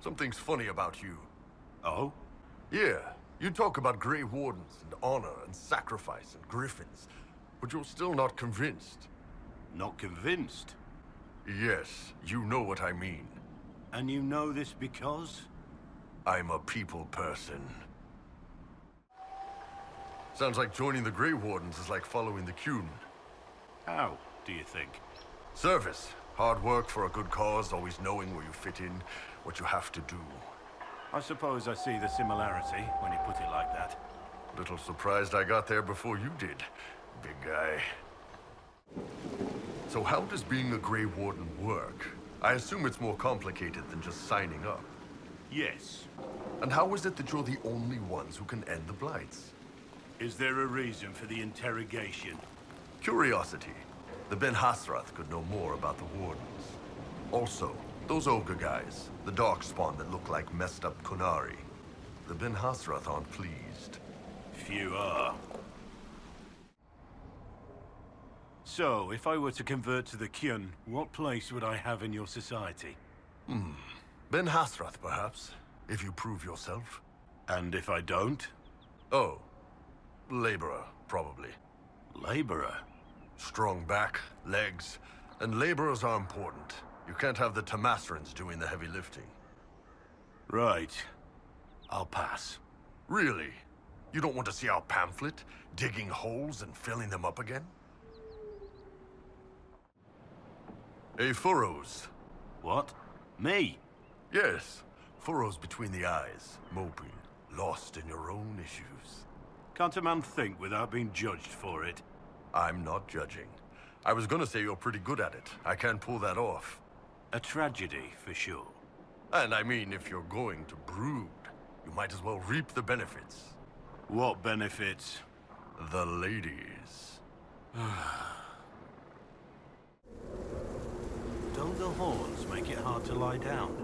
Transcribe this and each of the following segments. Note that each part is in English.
Something's funny about you. Oh? Yeah, you talk about Grey Wardens and honor and sacrifice and griffins, but you're still not convinced. Not convinced? Yes, you know what I mean. And you know this because? I'm a people person. Sounds like joining the Grey Wardens is like following the Qun. How, do you think? Service. Hard work for a good cause, always knowing where you fit in, what you have to do. I suppose I see the similarity when you put it like that. Little surprised I got there before you did, big guy. So how does being a Grey Warden work? I assume it's more complicated than just signing up. Yes. And how is it that you're the only ones who can end the Blights? Is there a reason for the interrogation? Curiosity. The Ben Hasrath could know more about the Wardens. Also, those ogre guys, the Darkspawn that look like messed up Kunari. The Ben Hasrath aren't pleased. Few are. So, if I were to convert to the Qun, what place would I have in your society? Ben Hasrath, perhaps, if you prove yourself. And if I don't? Oh, laborer, probably. Laborer? Strong back, legs, and laborers are important. You can't have the Tamasrans doing the heavy lifting. Right. I'll pass. Really? You don't want to see our pamphlet? Digging holes and filling them up again? Hey, furrows. What? Me? Yes, furrows between the eyes, moping, lost in your own issues. Can't a man think without being judged for it? I'm not judging. I was gonna say you're pretty good at it. I can't pull that off. A tragedy, for sure. And I mean, if you're going to brood, you might as well reap the benefits. What benefits? The ladies. Don't the horns make it hard to lie down?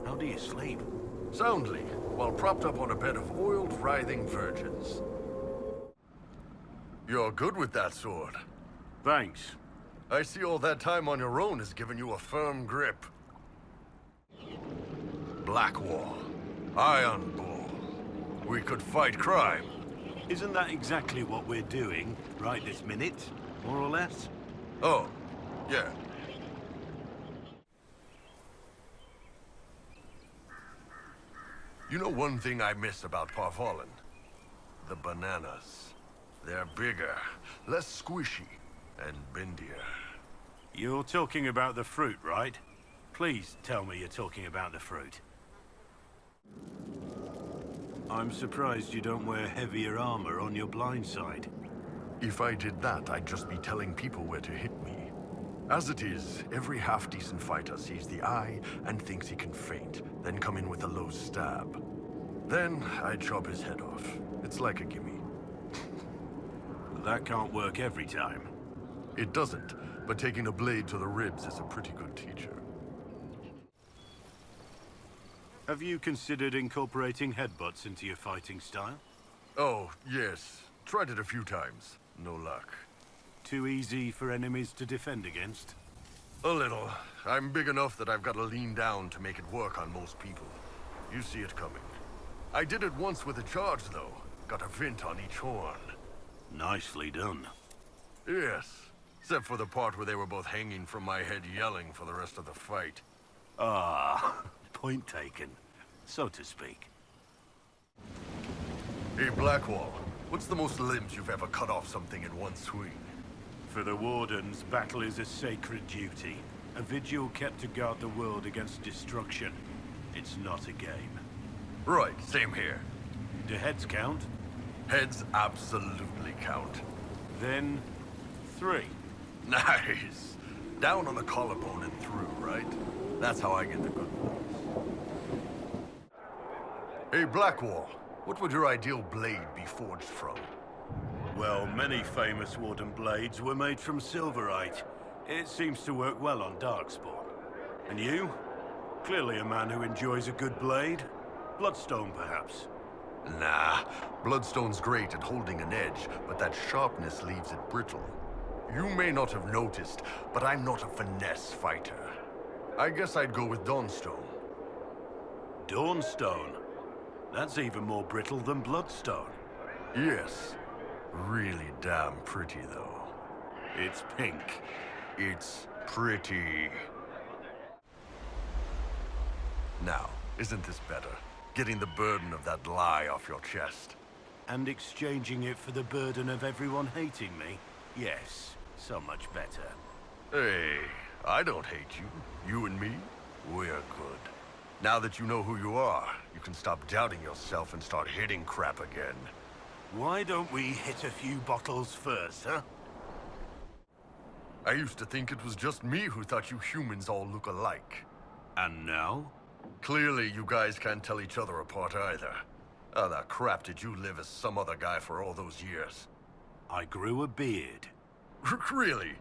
How do you sleep? Soundly, while propped up on a bed of oiled, writhing virgins. You're good with that sword. Thanks. I see all that time on your own has given you a firm grip. Blackwall, Iron Bull. We could fight crime. Isn't that exactly what we're doing, right this minute? More or less? Oh, yeah. You know one thing I miss about Parvalen? The bananas. They're bigger, less squishy, and bendier. You're talking about the fruit, right? Please tell me you're talking about the fruit. I'm surprised you don't wear heavier armor on your blind side. If I did that, I'd just be telling people where to hit me. As it is, every half-decent fighter sees the eye and thinks he can feint, then come in with a low stab. Then, I chop his head off. It's like a gimme. That can't work every time. It doesn't, but taking a blade to the ribs is a pretty good teacher. Have you considered incorporating headbutts into your fighting style? Oh, yes. Tried it a few times. No luck. Too easy for enemies to defend against? A little. I'm big enough that I've got to lean down to make it work on most people. You see it coming. I did it once with a charge, though. Got a vent on each horn. Nicely done. Yes. Except for the part where they were both hanging from my head yelling for the rest of the fight. Ah, point taken, so to speak. Hey, Blackwall. What's the most limbs you've ever cut off something in one swing? For the Wardens, battle is a sacred duty. A vigil kept to guard the world against destruction. It's not a game. Right, same here. Do heads count? Heads absolutely count. Then, 3. Nice. Down on the collarbone and through, right? That's how I get the good ones. Hey, Blackwall. What would your ideal blade be forged from? Well, many famous Warden blades were made from silverite. It seems to work well on Darkspawn. And you? Clearly a man who enjoys a good blade. Bloodstone, perhaps? Nah, Bloodstone's great at holding an edge, but that sharpness leaves it brittle. You may not have noticed, but I'm not a finesse fighter. I guess I'd go with Dawnstone. Dawnstone. That's even more brittle than Bloodstone. Yes. Really damn pretty, though. It's pink. It's pretty. Now, isn't this better? Getting the burden of that lie off your chest. And exchanging it for the burden of everyone hating me? Yes, so much better. Hey, I don't hate you. You and me, we're good. Now that you know who you are, you can stop doubting yourself and start hitting crap again. Why don't we hit a few bottles first, huh? I used to think it was just me who thought you humans all look alike. And now? Clearly, you guys can't tell each other apart either. How the crap did you live as some other guy for all those years? I grew a beard. Really?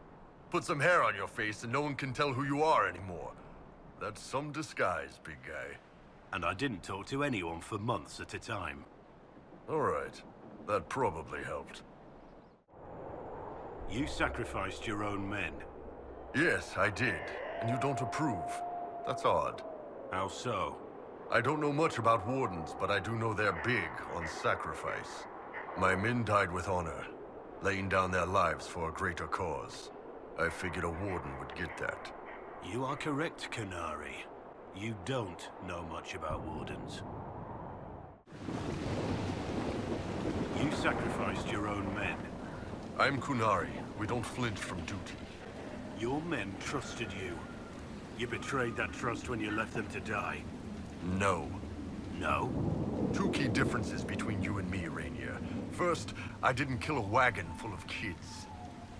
Put some hair on your face and no one can tell who you are anymore. That's some disguise, big guy. And I didn't talk to anyone for months at a time. All right. That probably helped. You sacrificed your own men. Yes, I did. And you don't approve. That's odd. How so? I don't know much about Wardens, but I do know they're big on sacrifice. My men died with honor, laying down their lives for a greater cause. I figured a Warden would get that. You are correct, Canary. You don't know much about Wardens. You sacrificed your own men. I'm Kunari. We don't flinch from duty. Your men trusted you. You betrayed that trust when you left them to die. No. No? Two key differences between you and me, Rainier. First, I didn't kill a wagon full of kids.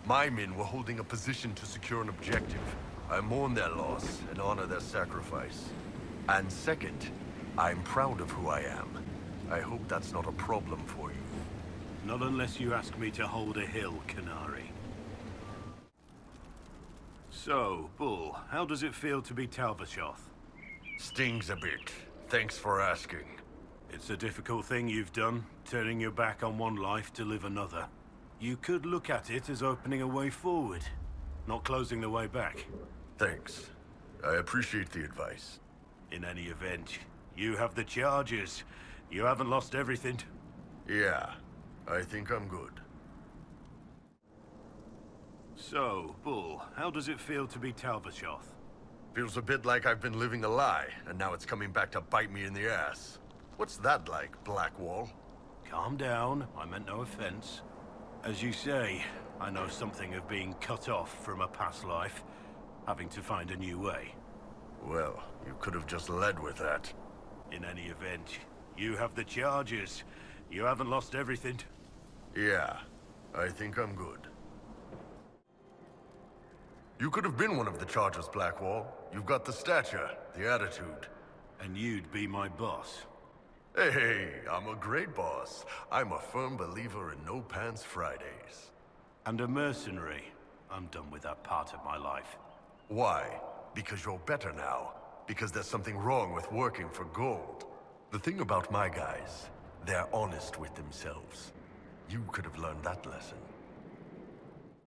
My men were holding a position to secure an objective. I mourn their loss and honor their sacrifice. And second, I'm proud of who I am. I hope that's not a problem for you. Not unless you ask me to hold a hill, Canary. So, Bull, how does it feel to be Talvashoth? Stings a bit. Thanks for asking. It's a difficult thing you've done, turning your back on one life to live another. You could look at it as opening a way forward, not closing the way back. Thanks. I appreciate the advice. In any event, you have the charges. You haven't lost everything. Yeah, I think I'm good. So, Bull, how does it feel to be Talvashoth? Feels a bit like I've been living a lie, and now it's coming back to bite me in the ass. What's that like, Blackwall? Calm down, I meant no offense. As you say, I know something of being cut off from a past life, having to find a new way. Well, you could have just led with that. In any event, you have the charges. You haven't lost everything. Yeah, I think I'm good. You could have been one of the Chargers, Blackwall. You've got the stature, the attitude. And you'd be my boss. Hey, I'm a great boss. I'm a firm believer in No Pants Fridays. And a mercenary. I'm done with that part of my life. Why? Because you're better now. Because there's something wrong with working for gold. The thing about my guys, they're honest with themselves. You could have learned that lesson.